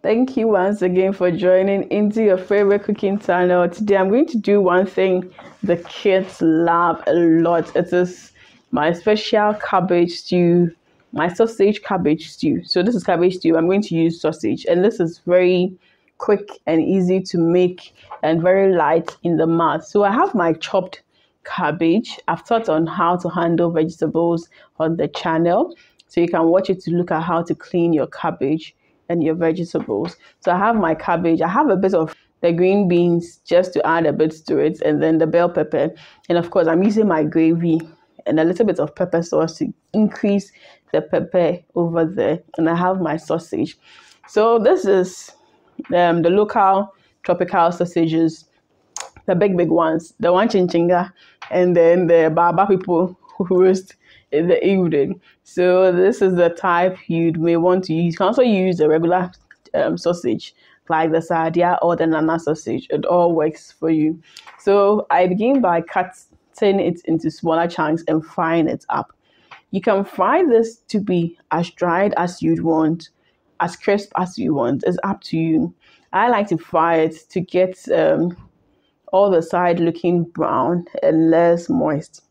Thank you once again for joining into your favorite cooking channel. Today I'm going to do one thing the kids love a lot. It is my special cabbage stew, my sausage cabbage stew. So this is cabbage stew. I'm going to use sausage, and this is very quick and easy to make and very light in the mouth. So I have my chopped cabbage. I've taught on how to handle vegetables on the channel, so you can watch it to look at how to clean your cabbage and your vegetables. So I have my cabbage. I have a bit of the green beans just to add a bit to it, and then the bell pepper. And of course, I'm using my gravy and a little bit of pepper sauce to increase the pepper over there. And I have my sausage. So this is the local tropical sausages, the big ones, the one chinchinga, and then the Baba people who roast in the evening. So this is the type you may want to use. You can also use the regular sausage like the sardia or the nana sausage. It all works for you. So I begin by cutting it into smaller chunks and frying it up. You can fry this to be as dried as you'd want, as crisp as you want. It's up to you. I like to fry it to get all the side looking brown and less moist.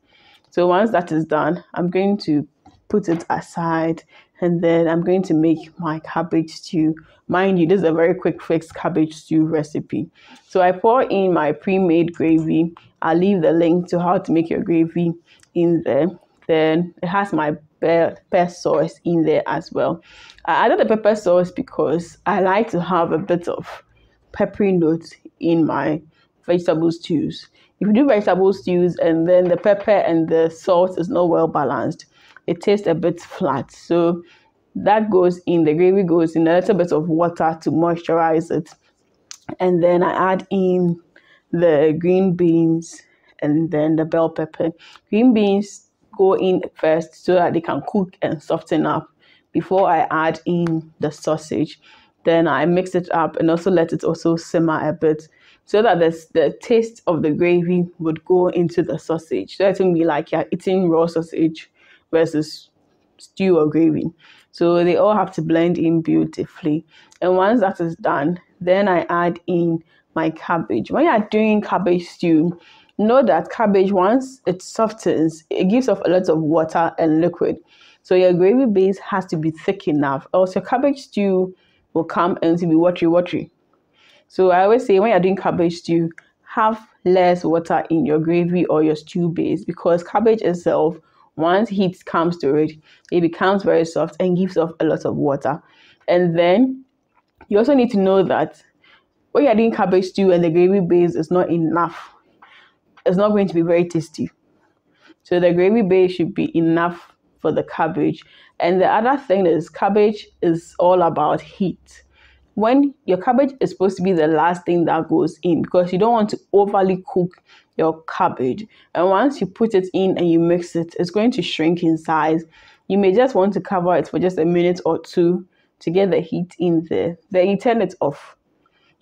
So once that is done, I'm going to put it aside, and then I'm going to make my cabbage stew. Mind you, this is a very quick fix cabbage stew recipe. So I pour in my pre-made gravy. I'll leave the link to how to make your gravy in there. Then it has my pepper sauce in there as well. I added the pepper sauce because I like to have a bit of peppery notes in my vegetable stews. If you do vegetable stews and then the pepper and the salt is not well balanced, it tastes a bit flat. So that goes in, the gravy goes in, a little bit of water to moisturize it. And then I add in the green beans and then the bell pepper. Green beans go in first so that they can cook and soften up before I add in the sausage. Then I mix it up and also let it also simmer a bit, so that the taste of the gravy would go into the sausage. So it won't be like you're eating raw sausage versus stew or gravy. So they all have to blend in beautifully. And once that is done, then I add in my cabbage. When you're doing cabbage stew, know that cabbage, once it softens, it gives off a lot of water and liquid. So your gravy base has to be thick enough, else your cabbage stew will come and to be watery. So I always say when you're doing cabbage stew, have less water in your gravy or your stew base, because cabbage itself, once heat comes to it, it becomes very soft and gives off a lot of water. And then you also need to know that when you're doing cabbage stew and the gravy base is not enough, it's not going to be very tasty. So the gravy base should be enough for the cabbage. And the other thing is, cabbage is all about heat. When your cabbage is supposed to be the last thing that goes in, because you don't want to overly cook your cabbage. And once you put it in and you mix it, it's going to shrink in size. You may just want to cover it for just a minute or two to get the heat in there. Then you turn it off.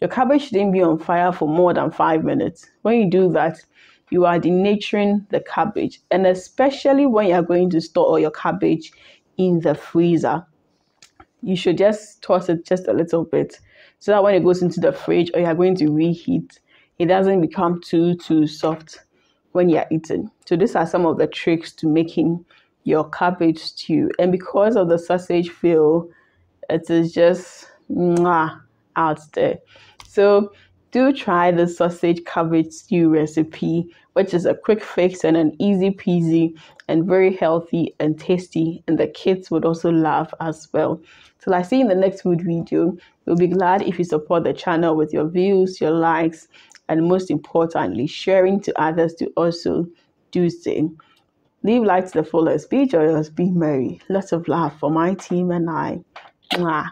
Your cabbage shouldn't be on fire for more than 5 minutes. When you do that, you are denaturing the cabbage. And especially when you're going to store your cabbage in the freezer, you should just toss it just a little bit, so that when it goes into the fridge or you're going to reheat, it doesn't become too soft when you're eating. So these are some of the tricks to making your cabbage stew. And because of the sausage feel, it is just out there. So do try the sausage cabbage stew recipe, which is a quick fix and an easy peasy and very healthy and tasty, and the kids would also love as well. Till I see you in the next food video, we'll be glad if you support the channel with your views, your likes, and most importantly, sharing to others to also do same. Live life to the fullest, be joyous, be merry. Lots of love for my team and I. Mwah.